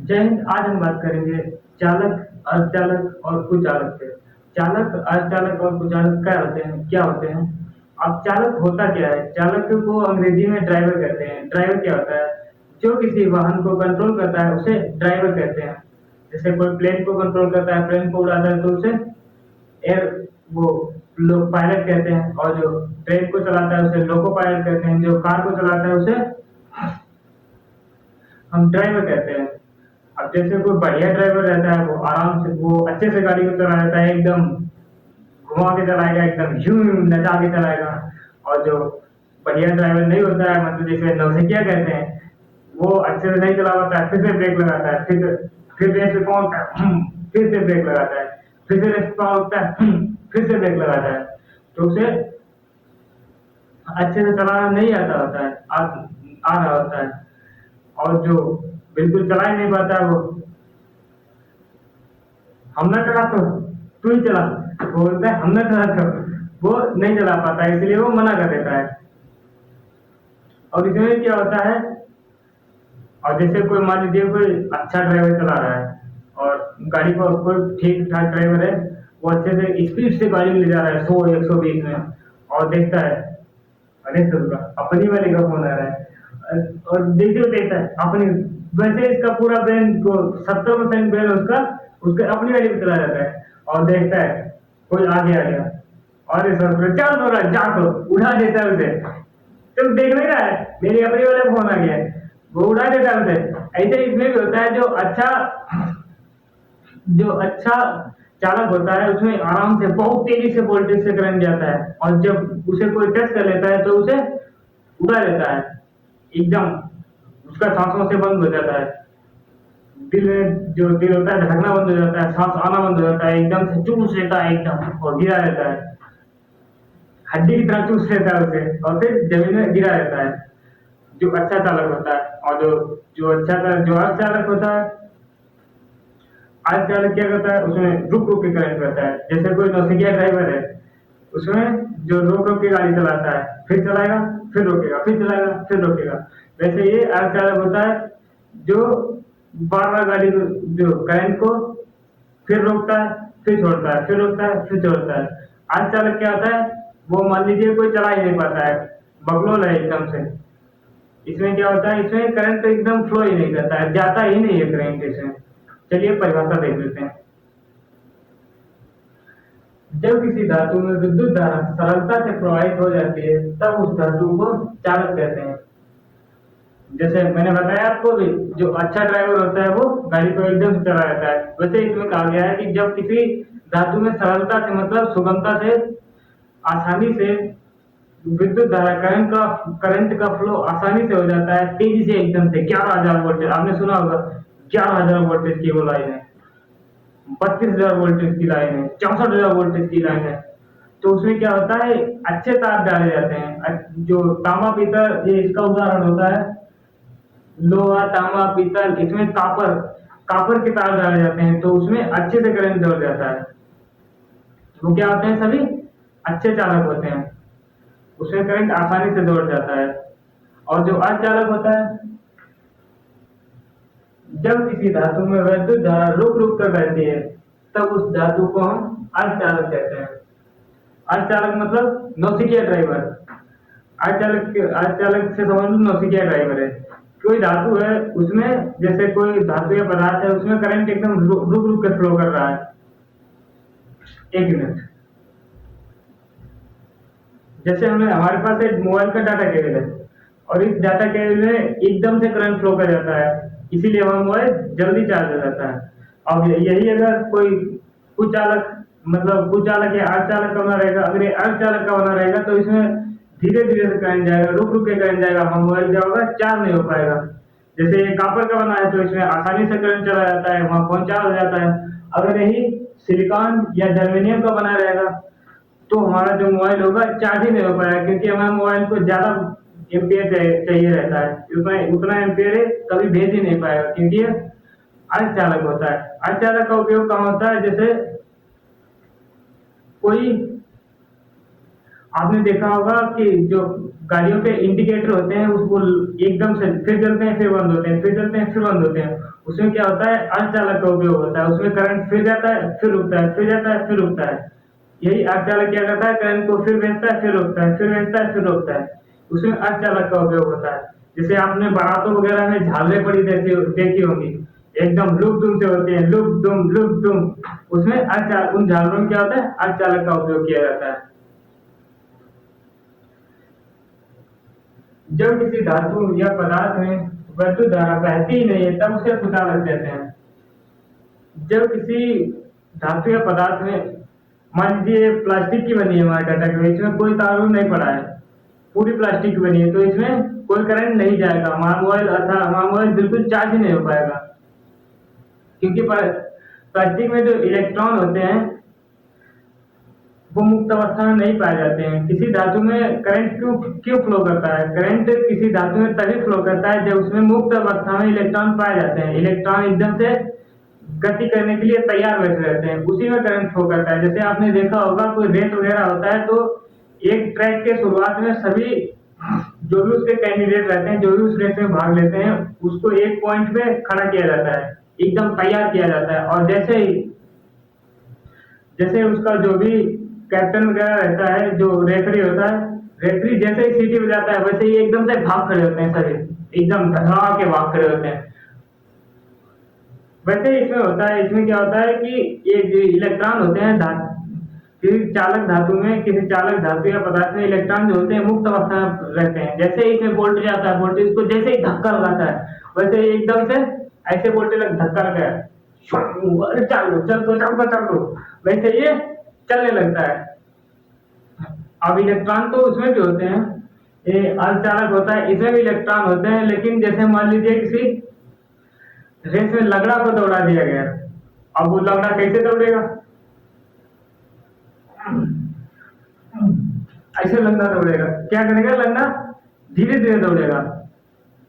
जय हिंद। आज हम बात करेंगे चालक, अर्धचालक और कुचालक पे। चालक, अर्धचालक और कुचालक क्या होते हैं? अब चालक होता क्या है? चालक को अंग्रेजी में ड्राइवर कहते हैं। ड्राइवर क्या होता है? जो किसी वाहन को कंट्रोल करता है उसे ड्राइवर कहते हैं। जैसे कोई प्लेन को कंट्रोल करता है, प्लेन को उड़ाता है तो उसे एयर वो लोग पायलट कहते हैं। और जो ट्रेन को चलाता है उसे लोको पायलट कहते हैं। जो कार को चलाता है उसे हम ड्राइवर कहते हैं। अब जैसे कोई बढ़िया ड्राइवर रहता है, वो आराम से वो अच्छे से गाड़ी को चला लेता है, एकदम घुमा के चलाएगा, एकदम यूं नचा के चलाएगा। और जो बढ़िया ड्राइवर नहीं होता है, मतलब जिसे नौसिखिया कहते हैं, वो अच्छे से नहीं चला पाता है, फिर से ब्रेक लगाता है, फिर रेस पे पहुंचता है, फिर से ब्रेक लगाता है, फिर से रेस पे पहुंचता है, फिर से ब्रेक लगाता है। तो उसे अच्छे से चलाना नहीं आता होता है, आ रहा होता है। और जो बिल्कुल चला ही नहीं पाता है, वो हम ना चला तो तू ही चला, वो बोलता है हम ना चला तो वो नहीं चला पाता है, इसलिए वो मना कर देता है। और इसमें क्या होता है, और जैसे कोई मान लीजिए कोई अच्छा ड्राइवर चला रहा है और गाड़ी को कोई ठीक ठाक ड्राइवर है, वो अच्छे से स्पीड से गाड़ी ले जा रहा है 100 120 में, और देखता है अरे सर अपनी वाले का फोन आ रहा है, और देखते हुए देखता है अपनी, वैसे इसका पूरा ब्रेन को 70% ब्रेन उसका उसके अपनी वाली पे चला जाता है। और देखता है कोई आगे आ गया, अरे सर चल हो रहा जा, तो उठा देता है उसे। तुम देख नहीं रहा है मेरी अपनी वाले फोन आ गया है, वो उड़ा देता है उसे। ऐसे इसमें भी होता है, जो अच्छा चालक होता है उसमें आराम से बहुत तेजी से वोल्टेज से करंट जाता है, और जब उसे कोई टच कर लेता है तो उसे उड़ा देता है एकदम, उसका सांसों से बंद हो जाता है। दिल में जो दिल होता है धड़कना बंद हो जाता है, सांस आना बंद हो जाता है, एकदम से चूस लेता है एकदम और गिरा देता है, हड्डी की तरह चूस लेता है उसे और फिर जमीन में गिरा देता है। जो अच्छा चालक होता है। और जो अर्ध चालक होता है, आज चालक क्या करता है, उसमें रुक रुक के करंट करता है। जैसे कोई नौसिखिया ड्राइवर है, उसमें जो रोक रोक के गाड़ी चलाता है, फिर चलाएगा, फिर रोकेगा, फिर चलाएगा, फिर रोकेगा। वैसे ये अर्ध चालक होता है, जो बार बार गाड़ी को, जो करंट को फिर रोकता है, फिर छोड़ता है, फिर रोकता है, फिर छोड़ता है। अर्ध चालक क्या होता है, वो मान लीजिए कोई चला ही नहीं पाता है, बगलोल है एकदम से। इसमें क्या होता है, इसमें करंट तो एकदम फ्लो ही नहीं करता है, जाता ही नहीं है करंट इसमें। चलिए परिभाषा देख लेते हैं। जब किसी धातु में विद्युत धारा सरलता से प्रवाहित हो जाती है, तब उस धातु को चालक कहते हैं। जैसे मैंने बताया आपको भी, जो अच्छा ड्राइवर होता है वो गाड़ी को एकदम से चला लेता है। वैसे इसमें कहा गया है कि जब किसी धातु में सरलता से मतलब सुगमता से, आसानी से विद्युत धारा करंट का फ्लो आसानी से हो जाता है, तेजी से एकदम से 11,000 वोल्टेज, आपने सुना होगा 11,000 वोल्टेज की वो लाइन है, 32,000 वोल्टेज की लाइन है, 64,000 वोल्टेज की लाइन है। तो उसमें क्या होता है, अच्छे तार डाले जाते हैं। जो तांबा पीतल, ये इसका उदाहरण होता है। लोहा, तांबा, पीतल, इसमें कापर कापर के तार डाले जाते हैं, तो उसमें अच्छे से करंट दौड़ जाता है। वो क्या होते हैं, सभी अच्छे चालक होते हैं, उसमें करंट आसानी से दौड़ जाता है। और जो अर्धचालक होता है, जब किसी धातु में वैद्युत धारा रुक रुक कर बहती है, तब उस धातु को हम अर्धचालक कहते हैं। अर्धचालक मतलब नौसिखिया ड्राइवर। अर्धचालक से समझ लो नौसिखिया ड्राइवर है। कोई धातु है, उसमें जैसे कोई धातु या पदार्थ है, उसमें करंट एकदम रुक रुक कर फ्लो कर रहा है। एक मिनट। जैसे हमारे पास एक मोबाइल का डाटा केबल है, और इस डाटा केबल में एकदम से करंट फ्लो कर जाता है, इसीलिए हमारा मोबाइल जल्दी चार्ज हो जाता है। अब यही अगर कोई कुचालक, मतलब कुचालक या अर्धचालक का बना रहेगा, अगर ये अर्धचालक का बना रहेगा तो इसमें धीरे धीरे से करंट जाएगा, रुक रुक के करंट जाएगा, हमारा मोबाइल क्या होगा, चार्ज नहीं हो पाएगा। जैसे ये कापर का बना है तो इसमें आसानी से करंट चला जाता है, वहां फोन चार्ज हो जाता है। अगर यही सिलिकॉन या जर्मेनियम का बना रहेगा, तो हमारा जो मोबाइल होगा चार्ज ही नहीं हो पाएगा, क्योंकि हमारे मोबाइल को ज्यादा एम्पियर चाहिए रहता है। उतना उतना एम्पियर कभी भेज ही नहीं पाएगा, क्योंकि ये अर्धचालक होता है। अर्धचालक का उपयोग कहाँ होता है, जैसे कोई आपने देखा होगा कि जो गाड़ियों के इंडिकेटर होते हैं उसको एकदम से फिर चलते हैं फिर बंद होते हैं, फिर चलते हैं फिर बंद होते हैं। उसमें क्या होता है, अर्धचालक का उपयोग होता है। उसमें करंट फिर जाता है फिर रुकता है, फिर जाता है फिर रुकता है। यही अर्धचालक क्या करता है, करंट को फिर भेजता है फिर रोकता है, फिर भेजता है फिर रोकता है। उसमें अर्धचालक का उपयोग होता है। जैसे आपने बारातों वगैरह में झालरें पड़ी देखी होंगी, एकदम लुक दुम से होती है, लुक दुम। उसमें अर्धचालक, उन झालरों में क्या होता है, अर्धचालक का उपयोग किया जाता है। जब किसी धातु या पदार्थ में वैद्युत धारा बहती ही नहीं है तब उसे कुचालक कहते हैं। जब किसी धातु या पदार्थ में, मान लीजिए प्लास्टिक की बनी है हमारे टाटा की, इसमें कोई तार नहीं पड़ा है, पूरी प्लास्टिक की बनी है, तो इसमें कोई करंट नहीं जाएगा। हमारा मोबाइल हमारा मोबाइल बिल्कुल चार्ज ही नहीं हो पाएगा, क्योंकि प्लास्टिक में जो इलेक्ट्रॉन होते हैं वो मुक्त अवस्था में नहीं पाए जाते हैं। किसी धातु में करंट क्यों क्यों फ्लो करता है, करंट किसी धातु में तभी फ्लो करता है जब उसमें मुक्त अवस्था में इलेक्ट्रॉन पाए जाते हैं। इलेक्ट्रॉन एकदम से गति करने के लिए तैयार बैठे रहते हैं, उसी में करंट फ्लो करता है। जैसे आपने देखा होगा कोई रेस वगैरह होता है तो एक ट्रैक के शुरुआत में सभी जो भी उसके कैंडिडेट रहते हैं, जो भी उस रेस में भाग लेते हैं, उसको एक पॉइंट पे खड़ा किया जाता है, एकदम तैयार किया जाता है। और जैसे उसका जो भी कैप्टन वगैरह रहता है, जो रेफरी होता है, रेफरी जैसे ही सीटी बजाता है वैसे ही एकदम से भाग खड़े होते हैं सभी, एकदम धड़ा के भाग खड़े होते हैं। वैसे ही इसमें होता है। इसमें क्या होता है कि ये जो इलेक्ट्रॉन होते हैं किसी चालक धातु में, किसी चालक धातु या पदार्थ में इलेक्ट्रॉन जो होते हैं मुक्त अवस्था में रहते हैं। जैसे ही इसमें वोल्टेज आता है, वोल्टेज को जैसे ही धक्का लगाता है वैसे ही एकदम से ऐसे वोल्टेज धक्का लगा है, अरे चल दो चल दो चल दो चल दो, वैसे ये चलने लगता है। अब इलेक्ट्रॉन तो उसमें भी होते हैं, ये अर्धचालक होता है, इसमें भी इलेक्ट्रॉन होते हैं। लेकिन जैसे मान लीजिए किसी रेस में लगड़ा को दौड़ा दिया गया, अब वो लगड़ा कैसे दौड़ेगा, ऐसे लगड़ा दौड़ेगा। क्या करेगा, लगड़ा धीरे धीरे दौड़ेगा।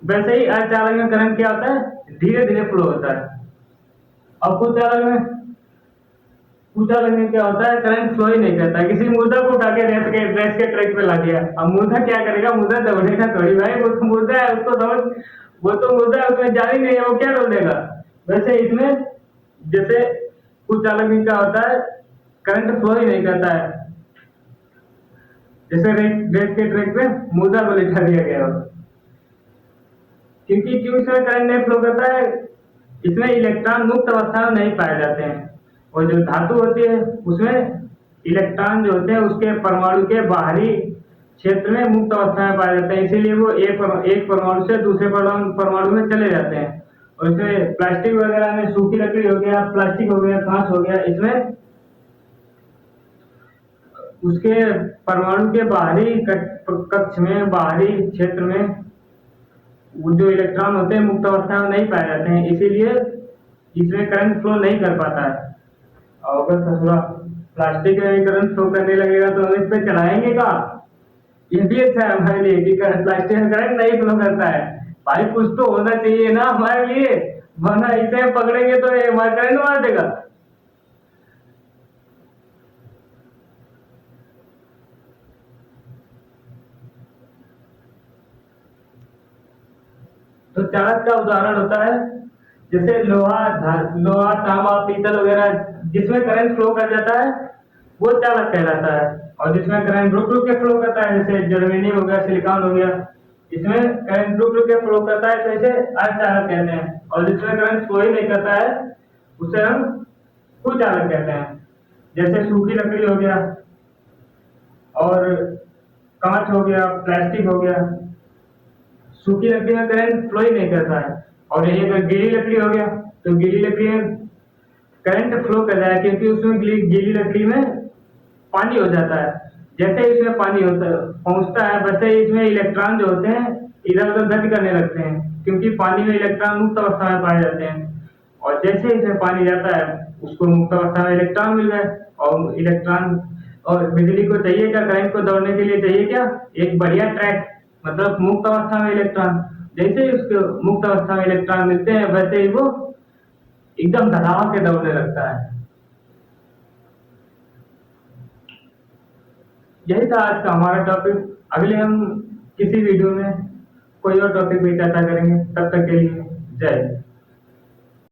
वैसे ही अर्धचालक में करंट क्या होता है, धीरे धीरे फ्लो होता है। अब कुचालक में क्या होता है, करंट फ्लो ही नहीं करता। किसी मुर्दा को उठा के रेस के ट्रैक पे ला दिया, अब मुर्दा क्या करेगा, मुर्दा दौड़ेगा थोड़ी भाई, वो तो मुर्दा है, उसको समझ, वो तो मुर्दा है, उसमें जान ही नहीं है, वो क्या दौड़ेगा। वैसे इसमें जैसे कुचालक में क्या होता है, करंट फ्लो ही नहीं करता है। जैसे रेस के ट्रैक पे मुर्दा को लिखा दिया गया हो, क्योंकि क्यों इसमें करंट नहीं फ्लो करता है, इसमें इलेक्ट्रॉन मुक्त अवस्था में नहीं पाए जाते हैं। और जो धातु होती है उसमें इलेक्ट्रॉन जो होते हैं उसके परमाणु के बाहरी क्षेत्र में मुक्त अवस्था में पाए जाते हैं, इसीलिए वो एक परमाणु से दूसरे परमाणु में चले जाते हैं। और इसमें प्लास्टिक वगैरह में सूखी लकड़ी हो गया, प्लास्टिक हो गया, कांच हो गया, इसमें उसके परमाणु के बाहरी कक्ष में, बाहरी क्षेत्र में वो जो इलेक्ट्रॉन होते हैं मुक्त अवस्था में नहीं पाए जाते हैं, इसीलिए इसमें करंट फ्लो नहीं कर पाता है। और अगर ससुरा प्लास्टिक में करंट फ्लो करने लगेगा तो हम इस पे चलाएंगे का, ये भी अच्छा है हमारे लिए कि प्लास्टिक में करंट नहीं फ्लो करता है। भाई कुछ तो होना चाहिए ना हमारे लिए, वरना इसे पकड़ेंगे तो ये हमारा करंट मार देगा। तो चार्ज का उदाहरण होता है जैसे लोहा तांबा पीतल वगैरह, जिसमें करंट फ्लो कर जाता है वो चालक कहलाता है। और जिसमें करंट रुक रुक के फ्लो करता है, जैसे जर्मेनियम हो गया, सिलिकॉन हो गया, इसमें करंट रुक रुक के फ्लो करता है तो इसे अर्धचालक कहते हैं। और जिसमें करंट फ्लो ही नहीं करता है उसे हम कुचालक कहते हैं। जैसे सूखी लकड़ी हो गया, और कांच हो गया, प्लास्टिक हो गया, सूखी लकड़ी में करंट फ्लो ही नहीं करता है। और यही अगर गीली लकड़ी हो गया तो गीली लकड़ी में करंट फ्लो कर रहा है, क्योंकि उसमें गीली लकड़ी में पानी हो जाता है। जैसे ही इसमें पानी होता पहुंचता है वैसे ही इसमें इलेक्ट्रॉन जो होते हैं इधर उधर गति करने लगते हैं, क्योंकि पानी में इलेक्ट्रॉन मुक्त अवस्था में पाए जाते हैं। और जैसे ही इसमें पानी जाता है उसको मुक्त अवस्था में इलेक्ट्रॉन मिल गए। और इलेक्ट्रॉन, और बिजली को चाहिए क्या, करंट को दौड़ने के लिए चाहिए क्या, एक बढ़िया ट्रैक, मतलब मुक्त अवस्था में इलेक्ट्रॉन। जैसे ही उसके मुक्त अवस्था में इलेक्ट्रॉन मिलते हैं वैसे ही वो एकदम धड़ाम के दौड़ने लगता है। यही था आज का हमारा टॉपिक। अगले हम किसी वीडियो में कोई और टॉपिक पे चर्चा करेंगे। तब तक के लिए जय हिंद।